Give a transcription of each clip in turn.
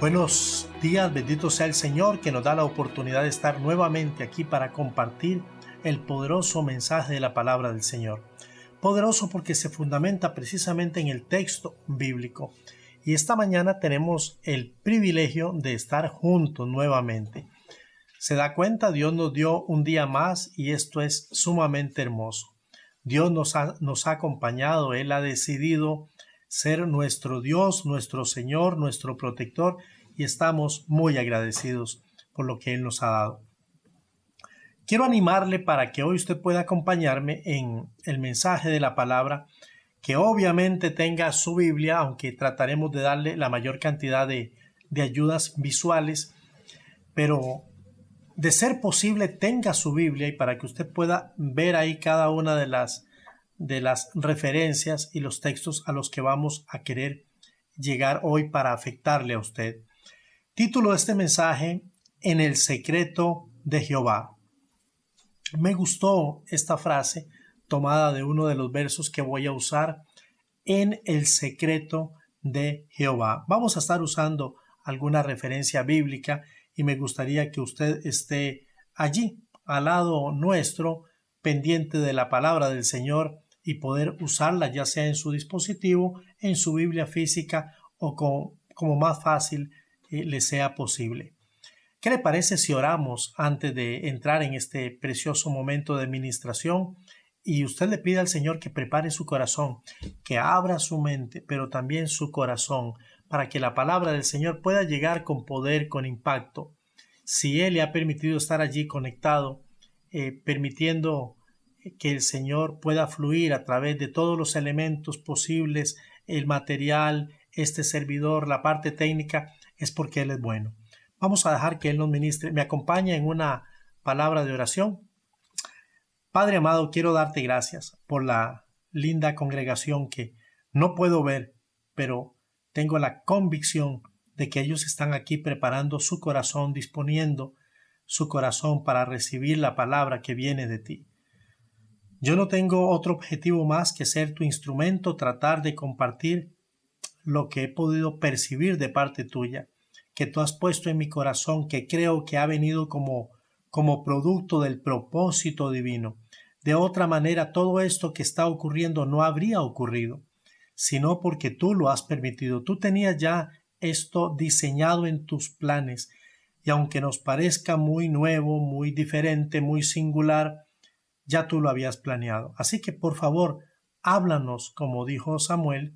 Buenos días, bendito sea el Señor que nos da la oportunidad de estar nuevamente aquí para compartir el poderoso mensaje de la palabra del Señor. Poderoso porque se fundamenta precisamente en el texto bíblico. Y esta mañana tenemos el privilegio de estar juntos nuevamente. Se da cuenta, Dios nos dio un día más y esto es sumamente hermoso. Dios nos ha acompañado, Él ha decidido ser nuestro Dios, nuestro Señor, nuestro protector, y estamos muy agradecidos por lo que Él nos ha dado. Quiero animarle para que hoy usted pueda acompañarme en el mensaje de la palabra, que obviamente tenga su Biblia, aunque trataremos de darle la mayor cantidad de ayudas visuales, pero de ser posible tenga su Biblia y para que usted pueda ver ahí cada una de las referencias y los textos a los que vamos a querer llegar hoy para afectarle a usted. Título de este mensaje: En el secreto de Jehová. Me gustó esta frase tomada de uno de los versos que voy a usar: en el secreto de Jehová. Vamos a estar usando alguna referencia bíblica y me gustaría que usted esté allí al lado nuestro, pendiente de la palabra del Señor y poder usarla ya sea en su dispositivo, en su Biblia física o como más fácil le sea posible. ¿Qué le parece si oramos antes de entrar en este precioso momento de ministración? Y usted le pide al Señor que prepare su corazón, que abra su mente, pero también su corazón, para que la palabra del Señor pueda llegar con poder, con impacto. Si Él le ha permitido estar allí conectado, permitiendo que el Señor pueda fluir a través de todos los elementos posibles, el material, este servidor, la parte técnica, es porque Él es bueno. Vamos a dejar que Él nos ministre. Me acompaña en una palabra de oración. Padre amado, quiero darte gracias por la linda congregación que no puedo ver, pero tengo la convicción de que ellos están aquí preparando su corazón, disponiendo su corazón para recibir la palabra que viene de ti. Yo no tengo otro objetivo más que ser tu instrumento, tratar de compartir lo que he podido percibir de parte tuya, que tú has puesto en mi corazón, que creo que ha venido como producto del propósito divino. De otra manera, todo esto que está ocurriendo no habría ocurrido, sino porque tú lo has permitido. Tú tenías ya esto diseñado en tus planes, y aunque nos parezca muy nuevo, muy diferente, muy singular, ya tú lo habías planeado. Así que, por favor, háblanos, como dijo Samuel,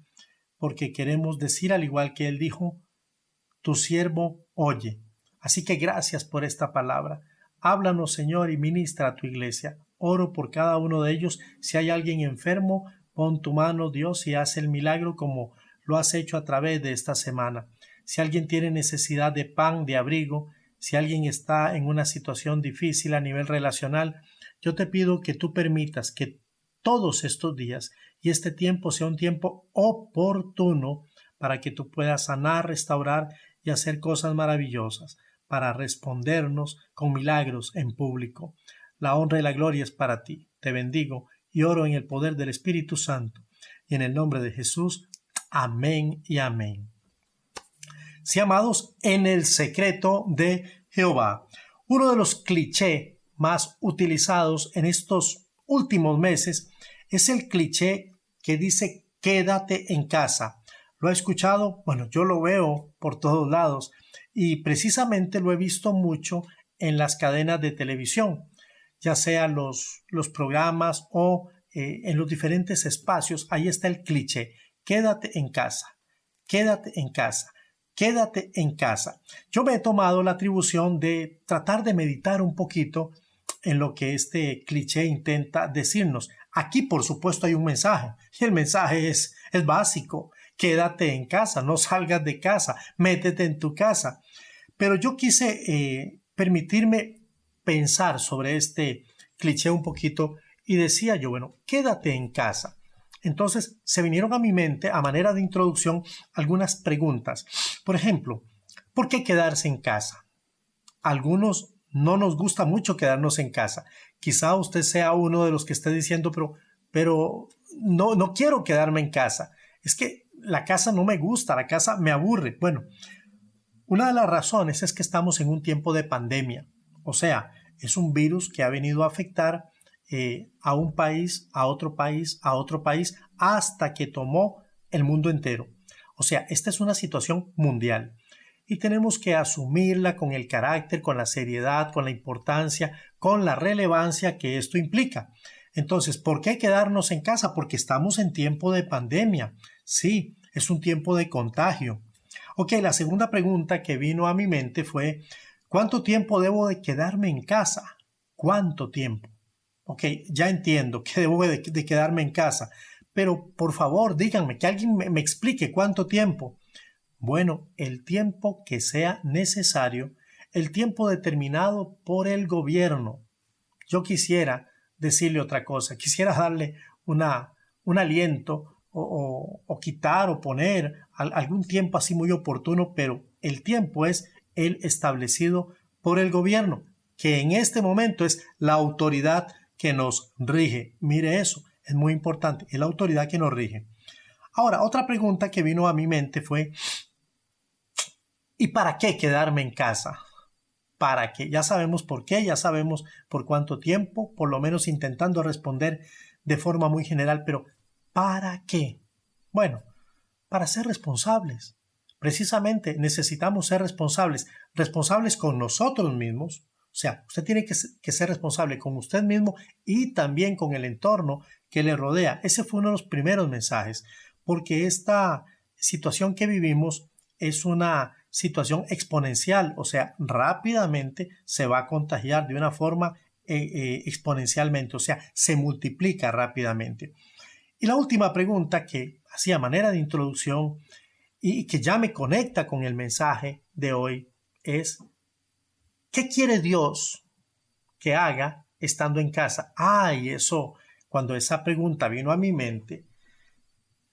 porque queremos decir al igual que él dijo: tu siervo oye. Así que gracias por esta palabra. Háblanos, Señor, y ministra a tu iglesia. Oro por cada uno de ellos. Si hay alguien enfermo, pon tu mano, Dios, y haz el milagro como lo has hecho a través de esta semana. Si alguien tiene necesidad de pan, de abrigo, si alguien está en una situación difícil a nivel relacional, yo te pido que tú permitas que todos estos días y este tiempo sea un tiempo oportuno para que tú puedas sanar, restaurar y hacer cosas maravillosas, para respondernos con milagros en público. La honra y la gloria es para ti. Te bendigo y oro en el poder del Espíritu Santo. Y en el nombre de Jesús, amén y amén. Sí, amados, en el secreto de Jehová. Uno de los clichés más utilizados en estos últimos meses es el cliché que dice: quédate en casa. ¿Lo ha escuchado? Bueno, yo lo veo por todos lados y precisamente lo he visto mucho en las cadenas de televisión, ya sea los programas o en los diferentes espacios. Ahí está el cliché: quédate en casa, quédate en casa, quédate en casa. Yo me he tomado la atribución de tratar de meditar un poquito en lo que este cliché intenta decirnos. Aquí, por supuesto, hay un mensaje y el mensaje es básico: quédate en casa, no salgas de casa, métete en tu casa. Pero yo quise permitirme pensar sobre este cliché un poquito y decía yo, bueno, quédate en casa. Entonces se vinieron a mi mente, a manera de introducción, algunas preguntas. Por ejemplo, ¿por qué quedarse en casa? Algunos no nos gusta mucho quedarnos en casa. Quizá usted sea uno de los que esté diciendo, pero no quiero quedarme en casa. Es que la casa no me gusta, la casa me aburre. Bueno, Una de las razones es que estamos en un tiempo de pandemia, o sea, es un virus que ha venido a afectar a un país, a otro país, a otro país, hasta que tomó el mundo entero. O sea, esta es una situación mundial y tenemos que asumirla con el carácter, con la seriedad, con la importancia, con la relevancia que esto implica. Entonces, ¿por qué quedarnos en casa? Porque estamos en tiempo de pandemia. Sí, es un tiempo de contagio. Ok, la segunda pregunta que vino a mi mente fue, ¿cuánto tiempo debo de quedarme en casa? ¿Cuánto tiempo? Ok, ya entiendo que debo de quedarme en casa, pero por favor díganme, que alguien me explique cuánto tiempo. Bueno, el tiempo que sea necesario, el tiempo determinado por el gobierno. Yo quisiera decirle otra cosa, quisiera darle un aliento o quitar o poner algún tiempo así muy oportuno, pero el tiempo es el establecido por el gobierno, que en este momento es la autoridad que nos rige. Mire eso, es muy importante, es la autoridad que nos rige. Ahora, otra pregunta que vino a mi mente fue, ¿y para qué quedarme en casa? ¿Para qué? Ya sabemos por qué, ya sabemos por cuánto tiempo, por lo menos intentando responder de forma muy general, pero ¿para qué? Bueno, para ser responsables. Precisamente necesitamos ser responsables, responsables con nosotros mismos. O sea, usted tiene que ser responsable con usted mismo y también con el entorno que le rodea. Ese fue uno de los primeros mensajes, porque esta situación que vivimos es una situación exponencial, o sea, rápidamente se va a contagiar de una forma exponencialmente, o sea, se multiplica rápidamente. Y la última pregunta que hacía manera de introducción y que ya me conecta con el mensaje de hoy es, ¿qué quiere Dios que haga estando en casa? Ay, eso, cuando esa pregunta vino a mi mente,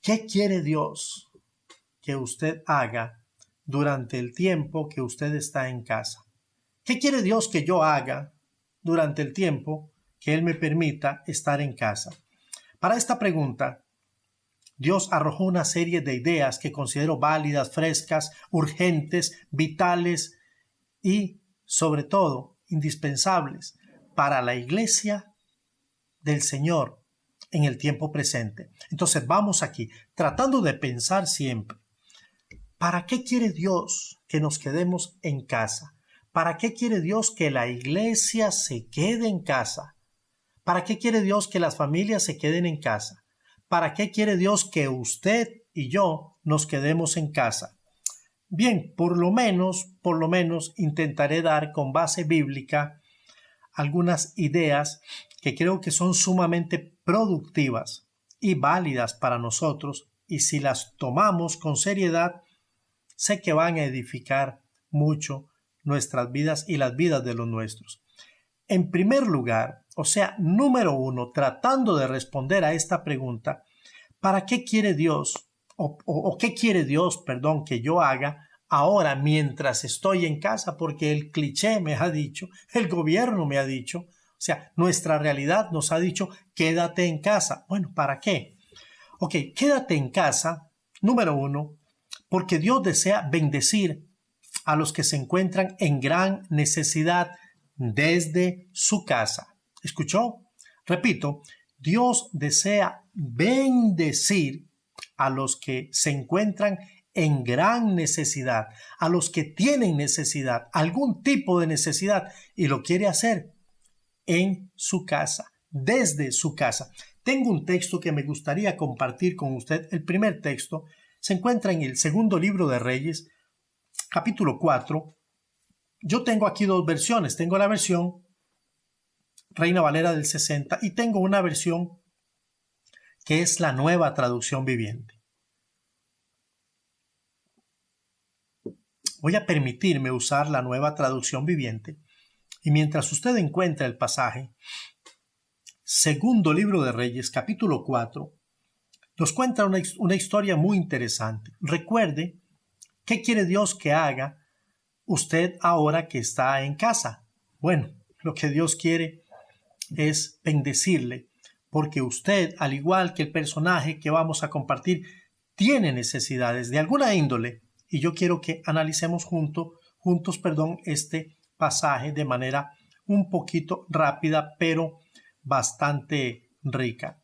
¿qué quiere Dios que usted haga durante el tiempo que usted está en casa? ¿Qué quiere Dios que yo haga durante el tiempo que Él me permita estar en casa? Para esta pregunta, Dios arrojó una serie de ideas que considero válidas, frescas, urgentes, vitales y, sobre todo, indispensables para la iglesia del Señor en el tiempo presente. Entonces vamos aquí, tratando de pensar siempre, ¿para qué quiere Dios que nos quedemos en casa? ¿Para qué quiere Dios que la iglesia se quede en casa? ¿Para qué quiere Dios que las familias se queden en casa? ¿Para qué quiere Dios que usted y yo nos quedemos en casa? Bien, por lo menos intentaré dar con base bíblica algunas ideas que creo que son sumamente productivas y válidas para nosotros, y si las tomamos con seriedad, sé que van a edificar mucho nuestras vidas y las vidas de los nuestros. En primer lugar, o sea, número uno, tratando de responder a esta pregunta, ¿para qué quiere Dios qué quiere Dios, que yo haga ahora mientras estoy en casa? Porque el cliché me ha dicho, el gobierno me ha dicho, o sea, nuestra realidad nos ha dicho, quédate en casa. Bueno, ¿para qué? Ok, quédate en casa, número uno, porque Dios desea bendecir a los que se encuentran en gran necesidad desde su casa. ¿Escuchó? Repito, Dios desea bendecir a los que se encuentran en gran necesidad, a los que tienen necesidad, algún tipo de necesidad, y lo quiere hacer en su casa, desde su casa. Tengo un texto que me gustaría compartir con usted. El primer texto se encuentra en el segundo libro de Reyes, capítulo 4. Yo tengo aquí dos versiones. Tengo la versión Reina Valera del 60 y tengo una versión que es la Nueva Traducción Viviente. Voy a permitirme usar la Nueva Traducción Viviente, y mientras usted encuentra el pasaje, segundo libro de Reyes, capítulo 4, nos cuenta una historia muy interesante. Recuerde, ¿qué quiere Dios que haga usted ahora que está en casa? Bueno, lo que Dios quiere es bendecirle, porque usted, al igual que el personaje que vamos a compartir, tiene necesidades de alguna índole, y yo quiero que analicemos juntos, este pasaje de manera un poquito rápida, pero bastante rica.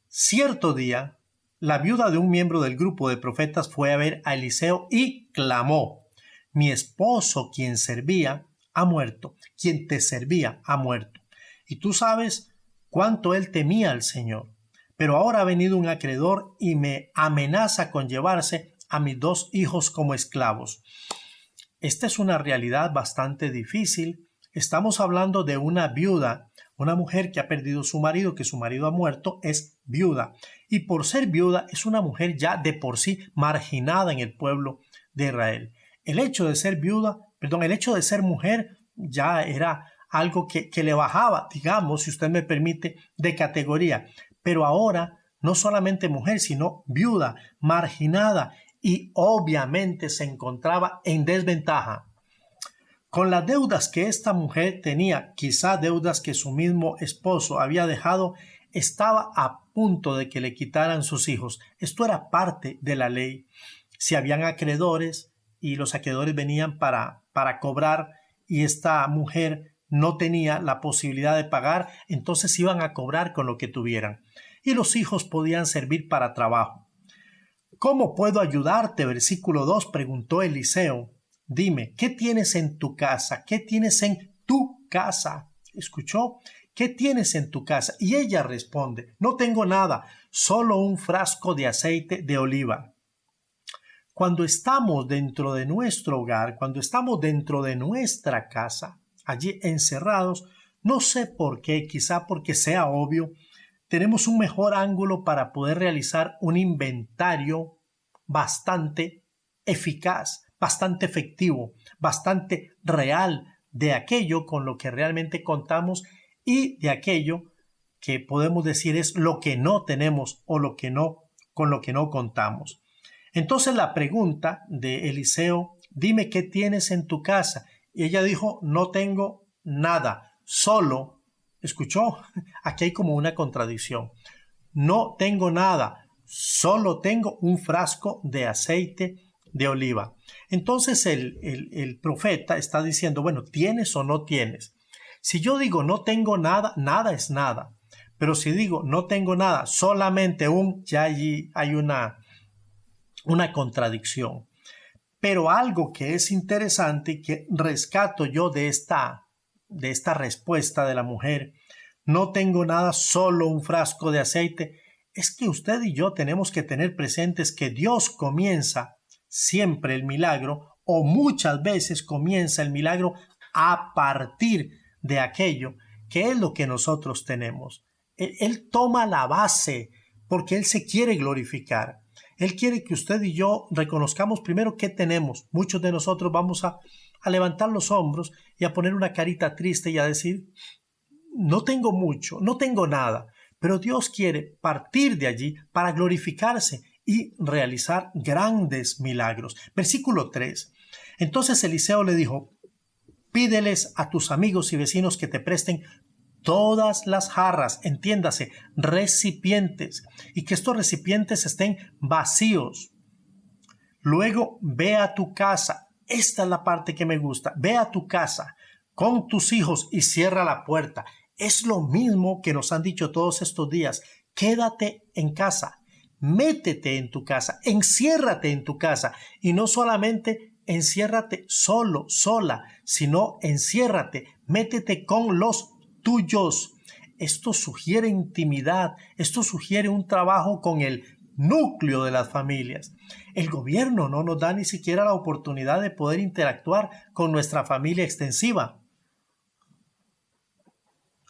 Cierto día, la viuda de un miembro del grupo de profetas fue a ver a Eliseo y clamó: mi esposo, quien servía, ha muerto, quien te servía, ha muerto. Y tú sabes cuánto él temía al Señor. Pero ahora ha venido un acreedor y me amenaza con llevarse a mis 2 hijos como esclavos. Esta es una realidad bastante difícil. Estamos hablando de una viuda, una mujer que ha perdido su marido, que su marido ha muerto, es viuda. Y por ser viuda es una mujer ya de por sí marginada en el pueblo de Israel. El hecho de ser mujer ya era algo que le bajaba, digamos, si usted me permite, de categoría. Pero ahora no solamente mujer, sino viuda, marginada, y obviamente se encontraba en desventaja. Con las deudas que esta mujer tenía, quizá deudas que su mismo esposo había dejado, estaba a punto de que le quitaran sus hijos. Esto era parte de la ley. Si habían acreedores y los acreedores venían para cobrar y esta mujer no tenía la posibilidad de pagar, entonces iban a cobrar con lo que tuvieran. Y los hijos podían servir para trabajo. ¿Cómo puedo ayudarte? Versículo 2, preguntó Eliseo. Dime, ¿qué tienes en tu casa? ¿Qué tienes en tu casa? ¿Escuchó? ¿Qué tienes en tu casa? Y ella responde: no tengo nada, solo un frasco de aceite de oliva. Cuando estamos dentro de nuestro hogar, cuando estamos dentro de nuestra casa, allí encerrados, no sé por qué, quizá porque sea obvio, tenemos un mejor ángulo para poder realizar un inventario bastante eficaz, bastante efectivo, bastante real de aquello con lo que realmente contamos y de aquello que podemos decir es lo que no tenemos o con lo que no contamos. Entonces la pregunta de Eliseo: dime qué tienes en tu casa. Y ella dijo: no tengo nada, solo. ¿Escuchó? Aquí hay como una contradicción. No tengo nada, solo tengo un frasco de aceite de oliva. Entonces el profeta está diciendo: bueno, ¿tienes o no tienes? Si yo digo no tengo nada, nada es nada. Pero si digo no tengo nada, solamente ya allí hay una contradicción. Pero algo que es interesante y que rescato yo de esta respuesta de la mujer: no tengo nada, solo un frasco de aceite, es que usted y yo tenemos que tener presentes que Dios comienza siempre el milagro, o muchas veces comienza el milagro a partir de aquello que es lo que nosotros tenemos. Él toma la base porque Él se quiere glorificar. Él quiere que usted y yo reconozcamos primero qué tenemos. Muchos de nosotros vamos a levantar los hombros y a poner una carita triste y a decir: no tengo mucho, no tengo nada. Pero Dios quiere partir de allí para glorificarse y realizar grandes milagros. Versículo 3. Entonces Eliseo le dijo: pídeles a tus amigos y vecinos que te presten todas las jarras, entiéndase, recipientes, y que estos recipientes estén vacíos. Luego ve a tu casa. Esta es la parte que me gusta. Ve a tu casa con tus hijos y cierra la puerta. Es lo mismo que nos han dicho todos estos días. Quédate en casa, métete en tu casa, enciérrate en tu casa, y no solamente enciérrate solo, sola, sino enciérrate, métete con los tuyos. Esto sugiere intimidad, esto sugiere un trabajo con el núcleo de las familias. El gobierno no nos da ni siquiera la oportunidad de poder interactuar con nuestra familia extensiva.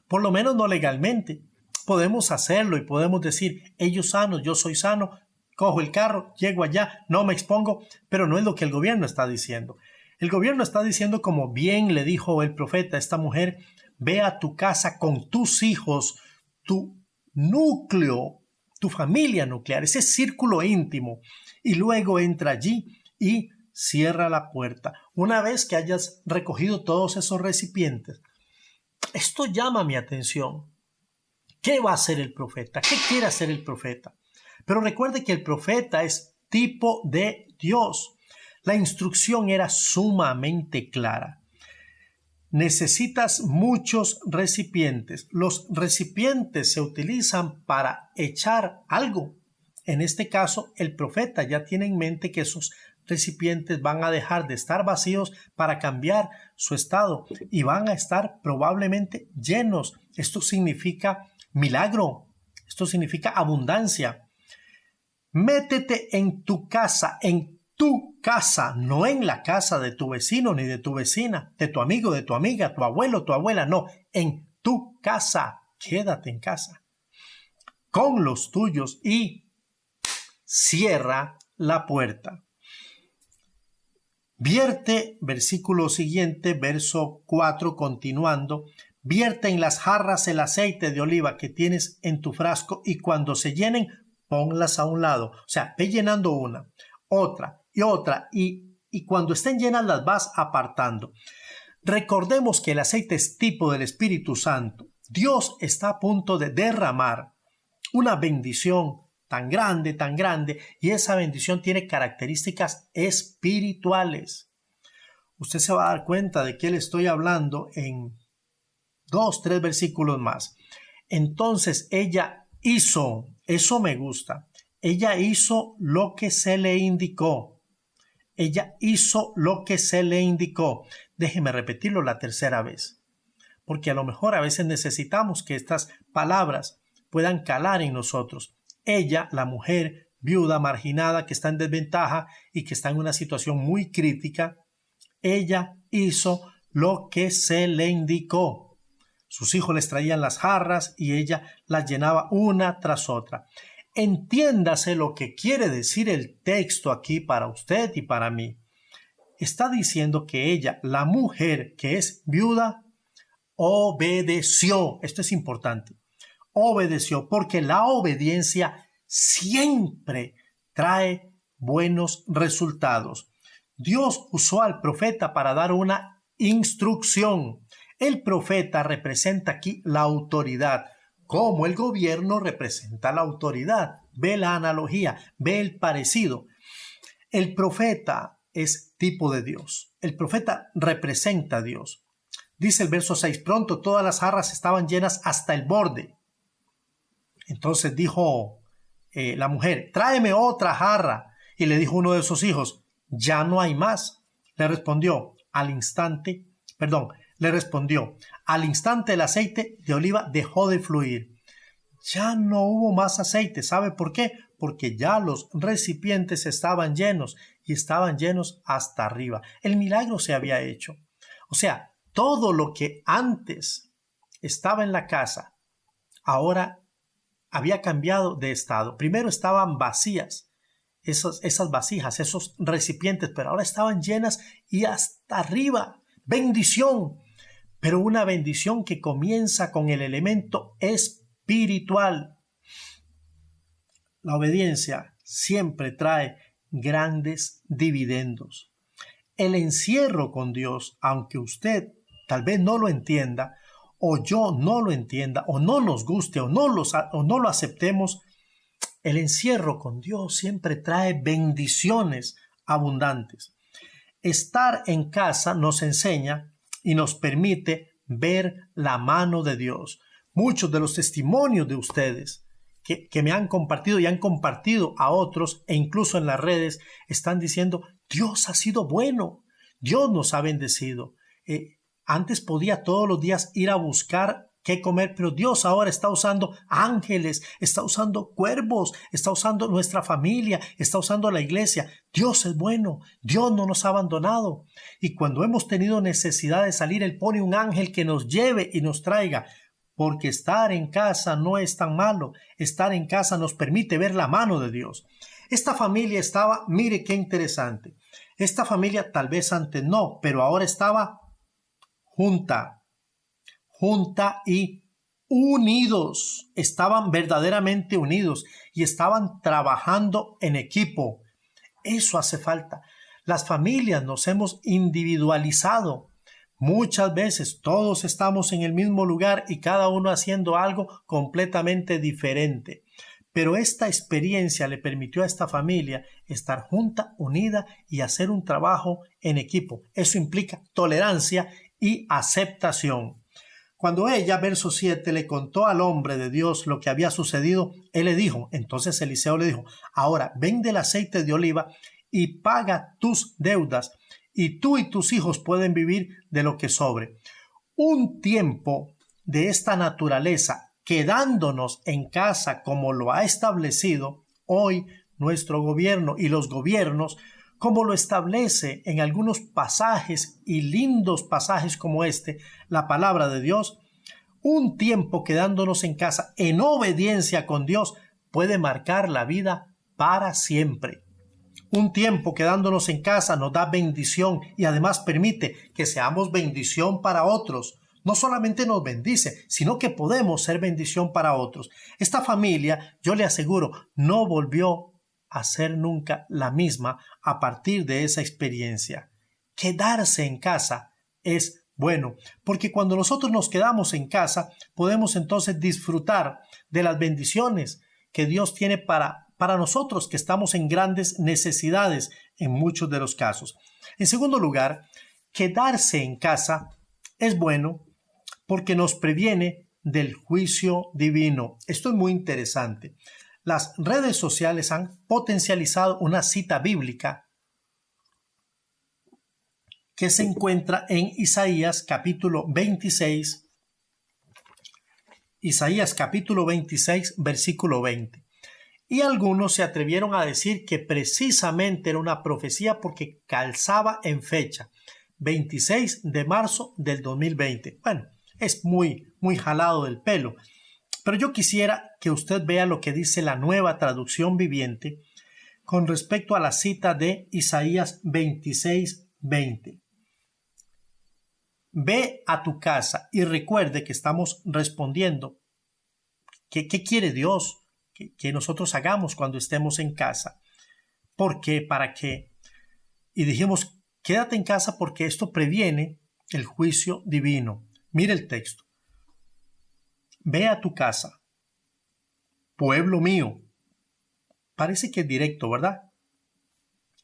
Por lo menos no legalmente. Podemos hacerlo y podemos decir: ellos sanos, yo soy sano, cojo el carro, llego allá, no me expongo, pero no es lo que el gobierno está diciendo. El gobierno está diciendo, como bien le dijo el profeta a esta mujer: ve a tu casa con tus hijos, tu núcleo, tu familia nuclear, ese círculo íntimo, y luego entra allí y cierra la puerta. Una vez que hayas recogido todos esos recipientes, esto llama mi atención. ¿Qué va a hacer el profeta? ¿Qué quiere hacer el profeta? Pero recuerde que el profeta es tipo de Dios. La instrucción era sumamente clara. Necesitas muchos recipientes. Los recipientes se utilizan para echar algo. En este caso, el profeta ya tiene en mente que esos recipientes van a dejar de estar vacíos para cambiar su estado y van a estar probablemente llenos. Esto significa milagro. Esto significa abundancia. Métete en tu casa, no en la casa de tu vecino ni de tu vecina, de tu amigo, de tu amiga, tu abuelo, tu abuela, no, en tu casa. Quédate en casa con los tuyos y cierra la puerta. Vierte, versículo siguiente, verso 4, continuando, vierte en las jarras el aceite de oliva que tienes en tu frasco y cuando se llenen, ponlas a un lado. O sea, ve llenando una, otra y otra y cuando estén llenas las vas apartando. Recordemos que el aceite es tipo del Espíritu Santo. Dios está a punto de derramar una bendición tan grande, y esa bendición tiene características espirituales. Usted se va a dar cuenta de qué le estoy hablando en 2-3 versículos más. Entonces ella hizo, eso me gusta, ella hizo lo que se le indicó. Ella hizo lo que se le indicó. Déjeme repetirlo la tercera vez, porque a lo mejor a veces necesitamos que estas palabras puedan calar en nosotros. Ella, la mujer viuda, marginada, que está en desventaja y que está en una situación muy crítica, ella hizo lo que se le indicó. Sus hijos les traían las jarras y ella las llenaba una tras otra. Entiéndase lo que quiere decir el texto aquí para usted y para mí. Está diciendo que ella, la mujer que es viuda, obedeció. Esto es importante. Obedeció, porque la obediencia siempre trae buenos resultados. Dios usó al profeta para dar una instrucción. El profeta representa aquí la autoridad, como el gobierno representa la autoridad. Ve la analogía, ve el parecido. El profeta es tipo de Dios. El profeta representa a Dios. Dice el verso 6, pronto todas las jarras estaban llenas hasta el borde. Entonces dijo la mujer, tráeme otra jarra. Y le dijo uno de sus hijos, ya no hay más. Le respondió, al instante el aceite de oliva dejó de fluir. Ya no hubo más aceite. ¿Sabe por qué? Porque ya los recipientes estaban llenos y estaban llenos hasta arriba. El milagro se había hecho. O sea, todo lo que antes estaba en la casa, ahora había cambiado de estado. Primero estaban vacías esas vasijas, esos recipientes, pero ahora estaban llenas y hasta arriba. Bendición, pero una bendición que comienza con el elemento espiritual. La obediencia siempre trae grandes dividendos. El encierro con Dios, aunque usted tal vez no lo entienda, o yo no lo entienda, o no nos guste, o no lo aceptemos, el encierro con Dios siempre trae bendiciones abundantes. Estar en casa nos enseña y nos permite ver la mano de Dios. Muchos de los testimonios de ustedes que me han compartido y han compartido a otros, e incluso en las redes, están diciendo, Dios ha sido bueno, Dios nos ha bendecido. Antes podía todos los días ir a buscar qué comer, pero Dios ahora está usando ángeles, está usando cuervos, está usando nuestra familia, está usando la iglesia. Dios es bueno, Dios no nos ha abandonado. Y cuando hemos tenido necesidad de salir, Él pone un ángel que nos lleve y nos traiga. Porque estar en casa no es tan malo. Estar en casa nos permite ver la mano de Dios. Esta familia estaba, mire qué interesante. Esta familia tal vez antes no, pero ahora estaba junta y unidos. Estaban verdaderamente unidos y estaban trabajando en equipo. Eso hace falta. Las familias nos hemos individualizado. Muchas veces todos estamos en el mismo lugar y cada uno haciendo algo completamente diferente. Pero esta experiencia le permitió a esta familia estar junta, unida y hacer un trabajo en equipo. Eso implica tolerancia y aceptación. Cuando ella, verso 7, le contó al hombre de Dios lo que había sucedido, él le dijo, entonces Eliseo le dijo, ahora vende el aceite de oliva y paga tus deudas, y tú y tus hijos pueden vivir de lo que sobre. Un tiempo de esta naturaleza, quedándonos en casa como lo ha establecido hoy nuestro gobierno y los gobiernos, como lo establece en algunos pasajes y lindos pasajes como este, la palabra de Dios, un tiempo quedándonos en casa en obediencia con Dios puede marcar la vida para siempre. Un tiempo quedándonos en casa nos da bendición y además permite que seamos bendición para otros. No solamente nos bendice, sino que podemos ser bendición para otros. Esta familia, yo le aseguro, no volvió a ser nunca la misma a partir de esa experiencia. Quedarse en casa es bueno, porque cuando nosotros nos quedamos en casa, podemos entonces disfrutar de las bendiciones que Dios tiene para nosotros, que estamos en grandes necesidades en muchos de los casos. En segundo lugar, quedarse en casa es bueno porque nos previene del juicio divino. Esto es muy interesante. Las redes sociales han potencializado una cita bíblica que se encuentra en Isaías capítulo 26, versículo 20. Y algunos se atrevieron a decir que precisamente era una profecía porque calzaba en fecha, 26 de marzo del 2020. Bueno, es muy jalado del pelo. Pero yo quisiera que usted vea lo que dice la Nueva Traducción Viviente con respecto a la cita de Isaías 26:20. Ve a tu casa y recuerde que estamos respondiendo. ¿Qué quiere Dios que nosotros hagamos cuando estemos en casa? ¿Por qué? ¿Para qué? Y dijimos, quédate en casa porque esto previene el juicio divino. Mire el texto. Ve a tu casa, pueblo mío. Parece que es directo, ¿verdad?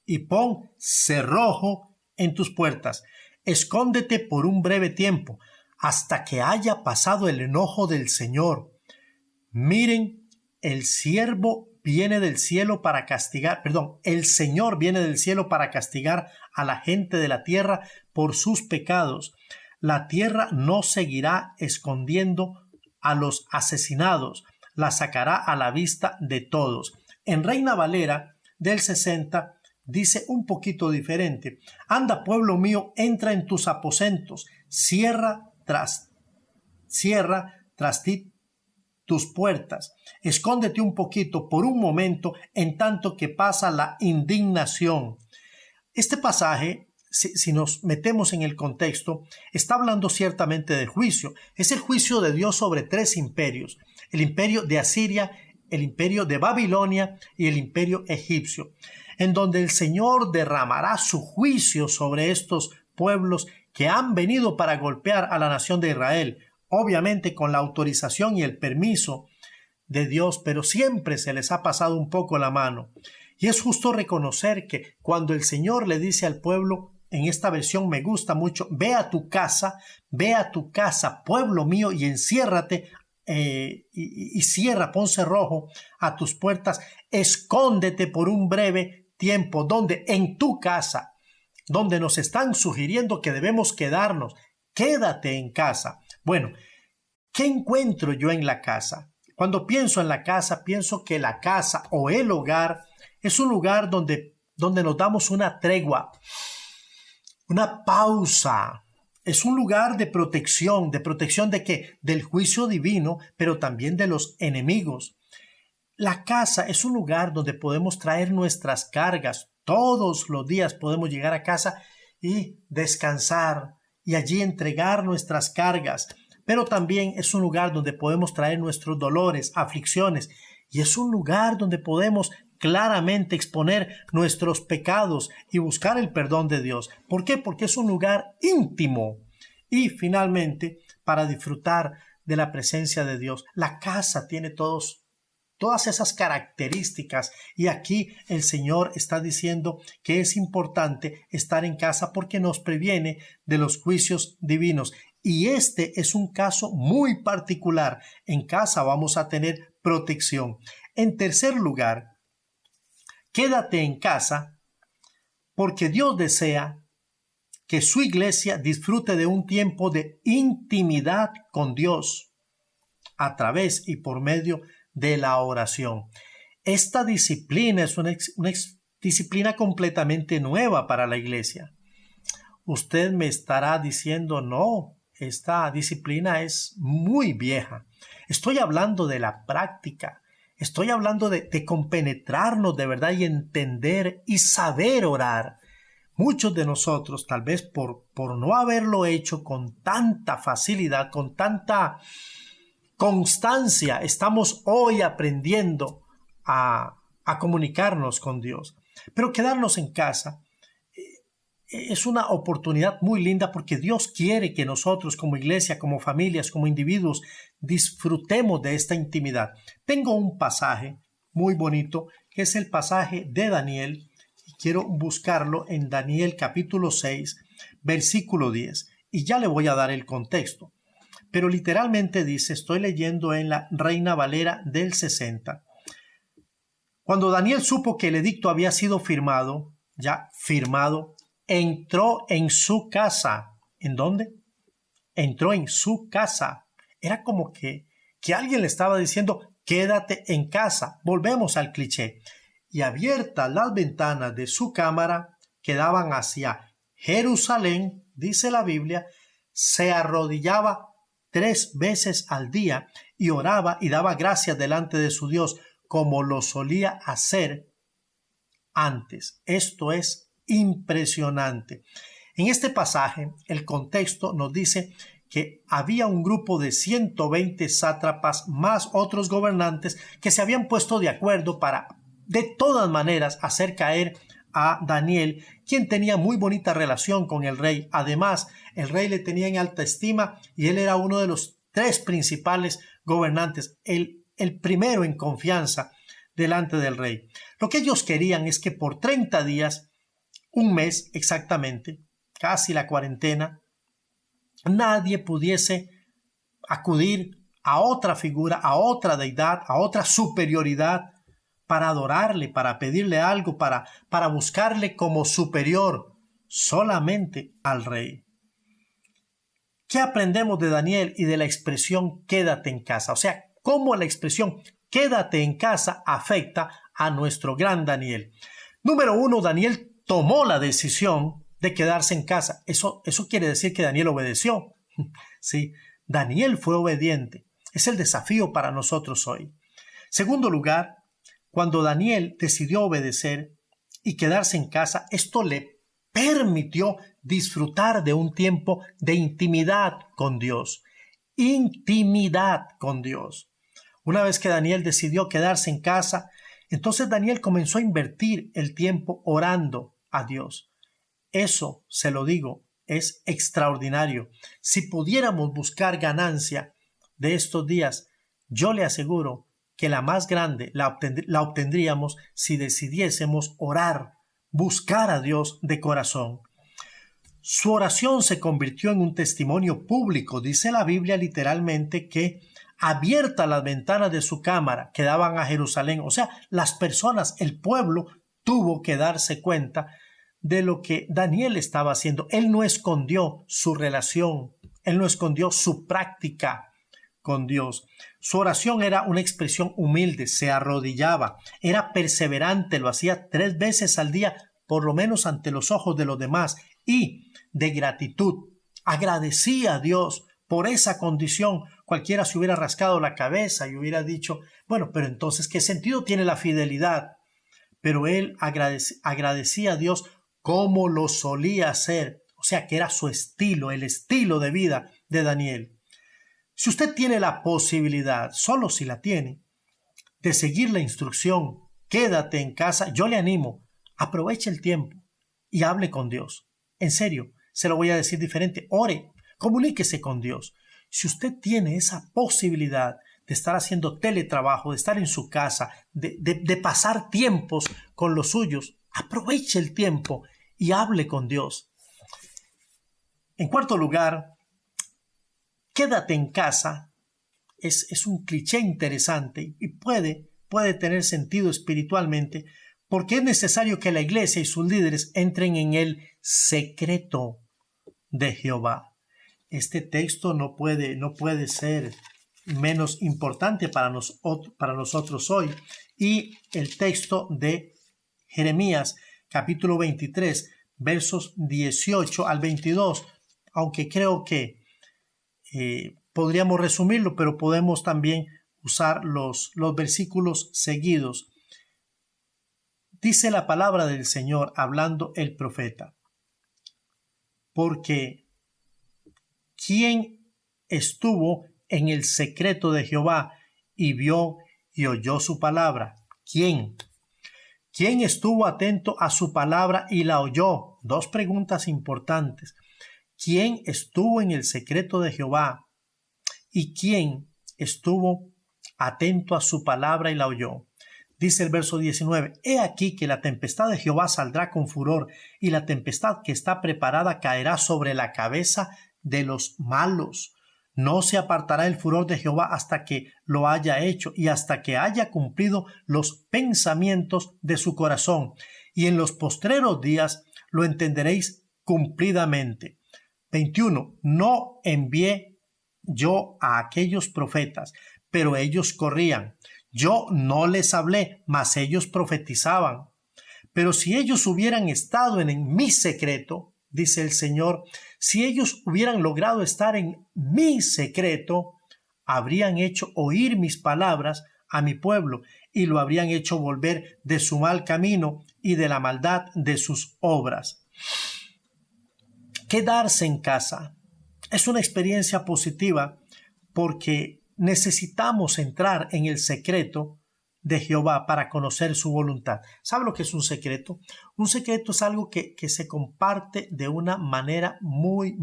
Y pon cerrojo en tus puertas. Escóndete por un breve tiempo, hasta que haya pasado el enojo del Señor. Miren, el Señor viene del cielo para castigar a la gente de la tierra por sus pecados. La tierra no seguirá escondiendo a los asesinados, la sacará a la vista de todos. En Reina Valera del 60 dice un poquito diferente. Anda, pueblo mío, entra en tus aposentos, cierra tras ti tus puertas. Escóndete un poquito por un momento en tanto que pasa la indignación. Este pasaje, si nos metemos en el contexto, está hablando ciertamente de juicio. Es el juicio de Dios sobre tres imperios: el imperio de Asiria, el imperio de Babilonia y el imperio egipcio, en donde el Señor derramará su juicio sobre estos pueblos que han venido para golpear a la nación de Israel, obviamente con la autorización y el permiso de Dios, pero siempre se les ha pasado un poco la mano. Y es justo reconocer que cuando el Señor le dice al pueblo, en esta versión me gusta mucho, ve a tu casa, pueblo mío, y enciérrate, y cierra, pon cerrojo a tus puertas, escóndete por un breve tiempo. ¿Dónde? En tu casa, donde nos están sugiriendo que debemos quedarnos. Quédate en casa. Bueno, ¿qué encuentro yo en la casa? Cuando pienso en la casa, pienso que la casa o el hogar es un lugar donde nos damos una tregua, una pausa. Es un lugar de protección ¿de qué? Del juicio divino, pero también de los enemigos. La casa es un lugar donde podemos traer nuestras cargas. Todos los días podemos llegar a casa y descansar y allí entregar nuestras cargas. Pero también es un lugar donde podemos traer nuestros dolores, aflicciones, y es un lugar donde podemos claramente exponer nuestros pecados y buscar el perdón de Dios. ¿Por qué? Porque es un lugar íntimo. Y finalmente, para disfrutar de la presencia de Dios, la casa tiene todos todas esas características. Y aquí el Señor está diciendo que es importante estar en casa porque nos previene de los juicios divinos. Y este es un caso muy particular. En casa vamos a tener protección. En tercer lugar, quédate en casa porque Dios desea que su iglesia disfrute de un tiempo de intimidad con Dios a través y por medio de la oración. Esta disciplina es una disciplina completamente nueva para la iglesia. Usted me estará diciendo, no, esta disciplina es muy vieja. Estoy hablando de la práctica. Estoy hablando de compenetrarnos de verdad y entender y saber orar. Muchos de nosotros, tal vez por no haberlo hecho con tanta facilidad, con tanta constancia, estamos hoy aprendiendo a comunicarnos con Dios. Pero quedarnos en casa es una oportunidad muy linda porque Dios quiere que nosotros como iglesia, como familias, como individuos, disfrutemos de esta intimidad. Tengo un pasaje muy bonito que es el pasaje de Daniel. Quiero buscarlo en Daniel capítulo 6, versículo 10. Y ya le voy a dar el contexto. Pero literalmente dice, estoy leyendo en la Reina Valera del 60. Cuando Daniel supo que el edicto había sido firmado, entró en su casa. ¿En dónde? Entró en su casa. Era como que alguien le estaba diciendo, quédate en casa. Volvemos al cliché. Y abiertas las ventanas de su cámara que daban hacia Jerusalén, dice la Biblia, se arrodillaba 3 veces al día y oraba y daba gracias delante de su Dios como lo solía hacer antes. Esto es impresionante. En este pasaje, el contexto nos dice que había un grupo de 120 sátrapas más otros gobernantes que se habían puesto de acuerdo para de todas maneras hacer caer a Daniel, quien tenía muy bonita relación con el rey. Además, el rey le tenía en alta estima y él era uno de los 3 principales gobernantes, el primero en confianza delante del rey. Lo que ellos querían es que por 30 días, un mes exactamente, casi la cuarentena, nadie pudiese acudir a otra figura, a otra deidad, a otra superioridad, para adorarle, para pedirle algo, para buscarle como superior, solamente al rey. ¿Qué aprendemos de Daniel y de la expresión quédate en casa? O sea, cómo la expresión quédate en casa afecta a nuestro gran Daniel. Número 1, Daniel tomó la decisión de quedarse en casa. Eso quiere decir que Daniel obedeció. Sí, Daniel fue obediente. Es el desafío para nosotros hoy. Segundo lugar, cuando Daniel decidió obedecer y quedarse en casa, esto le permitió disfrutar de un tiempo de intimidad con Dios. Intimidad con Dios. Una vez que Daniel decidió quedarse en casa, entonces Daniel comenzó a invertir el tiempo orando a Dios. Eso, se lo digo, es extraordinario. Si pudiéramos buscar ganancia de estos días, yo le aseguro que la más grande la obtendríamos si decidiésemos orar, buscar a Dios de corazón. Su oración se convirtió en un testimonio público. Dice la Biblia literalmente que abiertas las ventanas de su cámara que daban a Jerusalén, o sea, las personas, el pueblo tuvo que darse cuenta de lo que Daniel estaba haciendo. Él no escondió su relación, él no escondió su práctica con Dios. Su oración era una expresión humilde, se arrodillaba, era perseverante, lo hacía 3 veces al día, por lo menos ante los ojos de los demás, y de gratitud. Agradecía a Dios por esa condición. Cualquiera se hubiera rascado la cabeza y hubiera dicho, bueno, pero entonces, ¿qué sentido tiene la fidelidad? Pero él agradecía a Dios como lo solía hacer, o sea que era su estilo, el estilo de vida de Daniel. Si usted tiene la posibilidad, solo si la tiene, de seguir la instrucción, quédate en casa, yo le animo, aproveche el tiempo y hable con Dios. En serio, se lo voy a decir diferente, ore, comuníquese con Dios. Si usted tiene esa posibilidad de estar haciendo teletrabajo, de estar en su casa, de pasar tiempos con los suyos, aproveche el tiempo y hable con Dios. En cuarto lugar, quédate en casa. Es un cliché interesante y puede tener sentido espiritualmente, porque es necesario que la iglesia y sus líderes entren en el secreto de Jehová. Este texto no puede ser menos importante para nosotros hoy. Y el texto de Jeremías, capítulo 23, versos 18 al 22, aunque creo que podríamos resumirlo, pero podemos también usar los versículos seguidos. Dice la palabra del Señor hablando el profeta: porque ¿quién estuvo en el secreto de Jehová y vio y oyó su palabra? ¿Quién? ¿Quién estuvo atento a su palabra y la oyó? Dos preguntas importantes. ¿Quién estuvo en el secreto de Jehová y quién estuvo atento a su palabra y la oyó? Dice el verso 19: He aquí que la tempestad de Jehová saldrá con furor, y la tempestad que está preparada caerá sobre la cabeza de los malos. No se apartará el furor de Jehová hasta que lo haya hecho y hasta que haya cumplido los pensamientos de su corazón. Y en los postreros días lo entenderéis cumplidamente. 21. No envié yo a aquellos profetas, pero ellos corrían. Yo no les hablé, mas ellos profetizaban. Pero si ellos hubieran estado en mi secreto, dice el Señor, si ellos hubieran logrado estar en mi secreto, habrían hecho oír mis palabras a mi pueblo y lo habrían hecho volver de su mal camino y de la maldad de sus obras. Quedarse en casa es una experiencia positiva porque necesitamos entrar en el secreto de Jehová para conocer su voluntad. ¿Sabe lo que es un secreto? Un secreto es algo que se comparte de una manera muy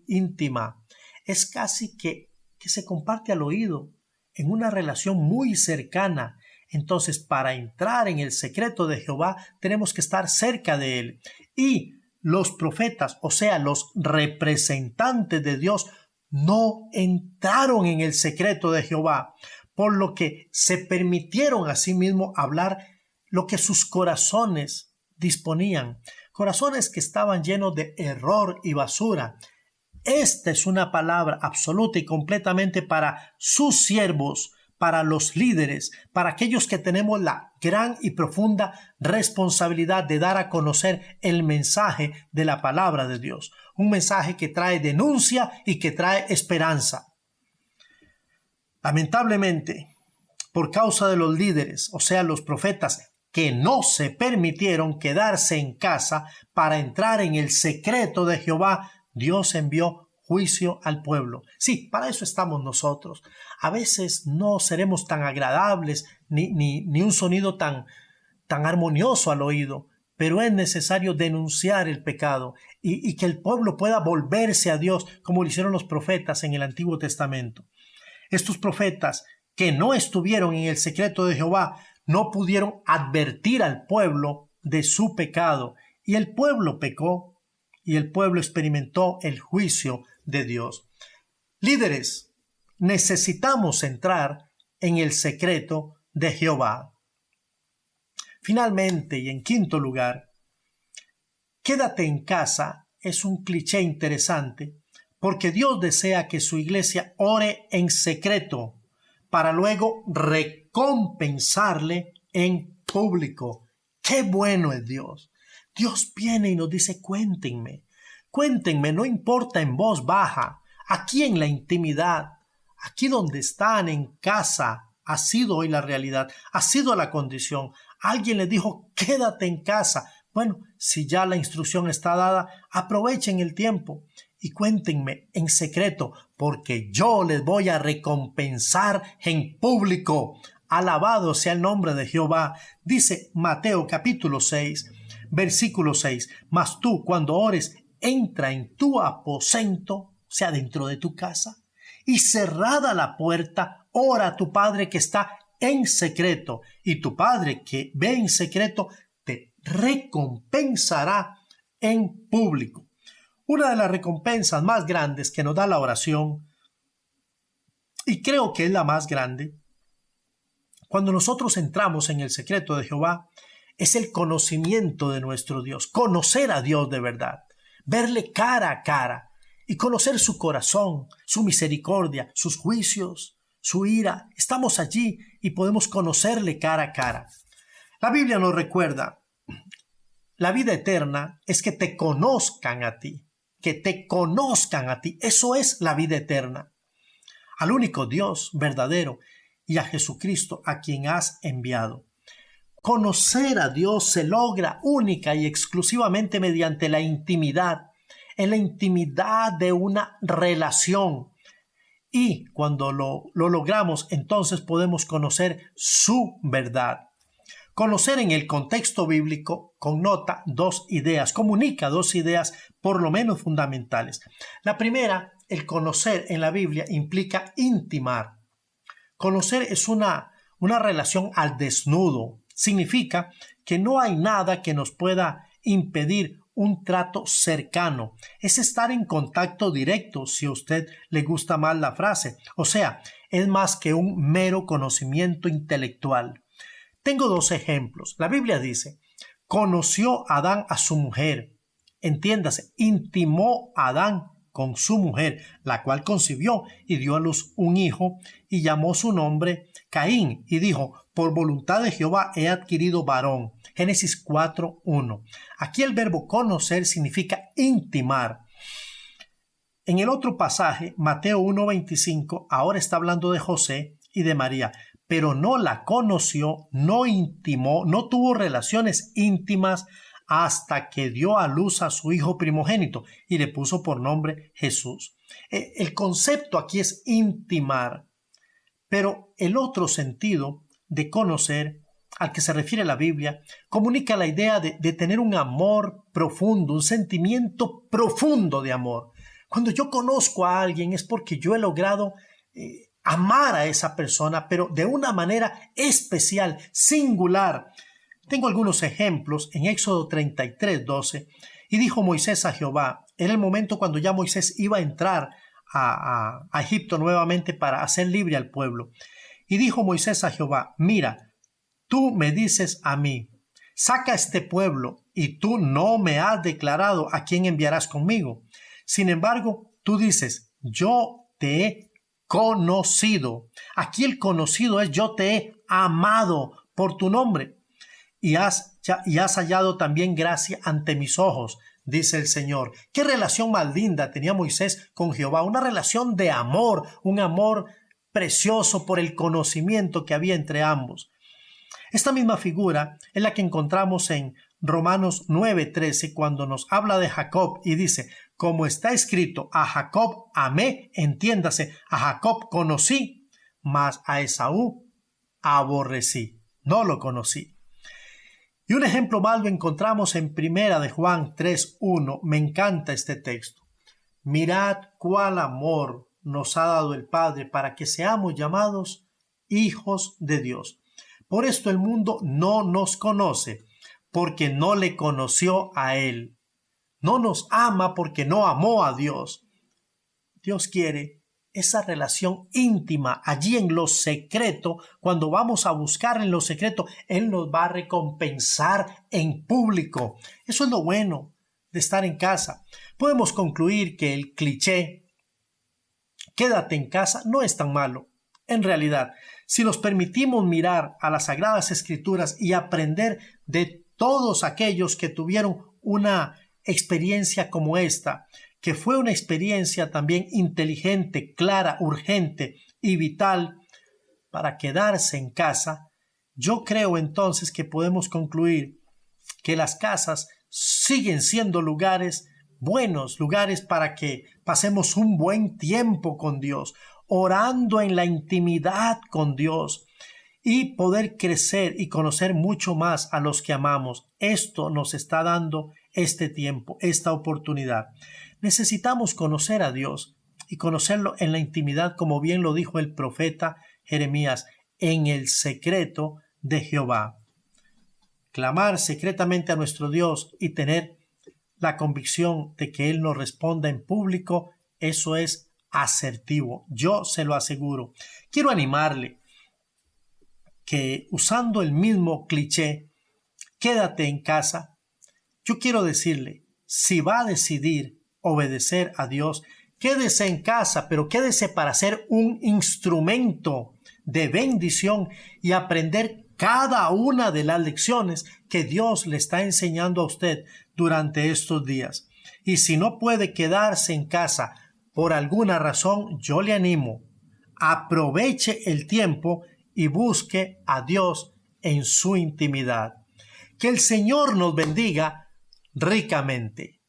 íntima. Es casi que se comparte al oído, en una relación muy cercana. Entonces, para entrar en el secreto de Jehová, tenemos que estar cerca de él. Y los profetas, o sea, los representantes de Dios, no entraron en el secreto de Jehová, por lo que se permitieron a sí mismos hablar lo que sus corazones disponían, corazones que estaban llenos de error y basura. Esta es una palabra absoluta y completamente para sus siervos, para los líderes, para aquellos que tenemos la gran y profunda responsabilidad de dar a conocer el mensaje de la palabra de Dios. Un mensaje que trae denuncia y que trae esperanza. Lamentablemente, por causa de los líderes, o sea, los profetas, que no se permitieron quedarse en casa para entrar en el secreto de Jehová, Dios envió juicio al pueblo. Sí, para eso estamos nosotros. A veces no seremos tan agradables ni un sonido tan armonioso al oído, pero es necesario denunciar el pecado y que el pueblo pueda volverse a Dios como lo hicieron los profetas en el Antiguo Testamento. Estos profetas que no estuvieron en el secreto de Jehová no pudieron advertir al pueblo de su pecado y el pueblo pecó y el pueblo experimentó el juicio de Dios. Líderes, necesitamos entrar en el secreto de Jehová. Finalmente, y en quinto lugar, quédate en casa es un cliché interesante porque Dios desea que su iglesia ore en secreto para luego recompensarle en público. ¡Qué bueno es Dios! Dios viene y nos dice: cuéntenme, no importa en voz baja, aquí en la intimidad, aquí donde están en casa. Ha sido hoy la realidad, ha sido la condición. Alguien les dijo: quédate en casa. Bueno, si ya la instrucción está dada, aprovechen el tiempo y cuéntenme en secreto, porque yo les voy a recompensar en público. Alabado sea el nombre de Jehová. Dice Mateo capítulo 6, versículo 6. Mas tú, cuando ores, entra en tu aposento, o sea, dentro de tu casa, y cerrada la puerta, ora a tu Padre que está en secreto, y tu Padre que ve en secreto te recompensará en público. Una de las recompensas más grandes que nos da la oración, y creo que es la más grande, cuando nosotros entramos en el secreto de Jehová, es el conocimiento de nuestro Dios, conocer a Dios de verdad, verle cara a cara y conocer su corazón, su misericordia, sus juicios, su ira. Estamos allí y podemos conocerle cara a cara. La Biblia nos recuerda, la vida eterna es que te conozcan a ti, que te conozcan a ti. Eso es la vida eterna. Al único Dios verdadero y a Jesucristo a quien has enviado. Conocer a Dios se logra única y exclusivamente mediante la intimidad, en la intimidad de una relación. Y cuando lo logramos, entonces podemos conocer su verdad. Conocer en el contexto bíblico connota dos ideas, comunica dos ideas por lo menos fundamentales. La primera, el conocer en la Biblia implica intimar. Conocer es una relación al desnudo. Significa que no hay nada que nos pueda impedir un trato cercano. Es estar en contacto directo, si a usted le gusta más la frase. O sea, es más que un mero conocimiento intelectual. Tengo dos ejemplos. La Biblia dice, conoció Adán a su mujer. Entiéndase, intimó Adán con su mujer, la cual concibió y dio a luz un hijo y llamó su nombre Caín y dijo, por voluntad de Jehová he adquirido varón. Génesis 4:1. Aquí el verbo conocer significa intimar. En el otro pasaje, Mateo 1:25, ahora está hablando de José y de María, pero no la conoció, no intimó, no tuvo relaciones íntimas hasta que dio a luz a su hijo primogénito y le puso por nombre Jesús. El concepto aquí es intimar, pero el otro sentido de conocer al que se refiere la Biblia comunica la idea de tener un amor profundo, un sentimiento profundo de amor. Cuando yo conozco a alguien es porque yo he logrado amar a esa persona, pero de una manera especial, singular. Tengo algunos ejemplos en Éxodo 33:12. Y dijo Moisés a Jehová, era el momento cuando ya Moisés iba a entrar a Egipto nuevamente para hacer libre al pueblo. Y dijo Moisés a Jehová, mira, tú me dices a mí, saca este pueblo, y tú no me has declarado a quién enviarás conmigo. Sin embargo, tú dices, yo te he conocido. Aquí el conocido es yo te he amado por tu nombre. Y has hallado también gracia ante mis ojos, dice el Señor. Qué relación más linda tenía Moisés con Jehová, una relación de amor, un amor precioso por el conocimiento que había entre ambos. Esta misma figura es la que encontramos en Romanos 9:13 cuando nos habla de Jacob y dice, como está escrito, a Jacob amé, entiéndase, a Jacob conocí, mas a Esaú aborrecí, no lo conocí. Y un ejemplo más lo encontramos en Primera de Juan 3:1. Me encanta este texto. Mirad cuál amor nos ha dado el Padre para que seamos llamados hijos de Dios. Por esto el mundo no nos conoce, porque no le conoció a Él. No nos ama porque no amó a Dios. Dios quiere esa relación íntima allí en lo secreto. Cuando vamos a buscar en lo secreto, Él nos va a recompensar en público. Eso es lo bueno de estar en casa. Podemos concluir que el cliché quédate en casa no es tan malo. En realidad, si nos permitimos mirar a las Sagradas Escrituras y aprender de todos aquellos que tuvieron una experiencia como esta, que fue una experiencia también inteligente, clara, urgente y vital para quedarse en casa, yo creo entonces que podemos concluir que las casas siguen siendo lugares buenos, lugares para que pasemos un buen tiempo con Dios, orando en la intimidad con Dios y poder crecer y conocer mucho más a los que amamos. Esto nos está dando este tiempo, esta oportunidad. Necesitamos conocer a Dios y conocerlo en la intimidad, como bien lo dijo el profeta Jeremías, en el secreto de Jehová. Clamar secretamente a nuestro Dios y tener la convicción de que Él nos responda en público, eso es asertivo, yo se lo aseguro. Quiero animarle que, usando el mismo cliché, quédate en casa, yo quiero decirle, si va a decidir obedecer a Dios, quédese en casa, pero quédese para ser un instrumento de bendición y aprender cada una de las lecciones que Dios le está enseñando a usted durante estos días. Y si no puede quedarse en casa por alguna razón, yo le animo, aproveche el tiempo y busque a Dios en su intimidad. Que el Señor nos bendiga ricamente.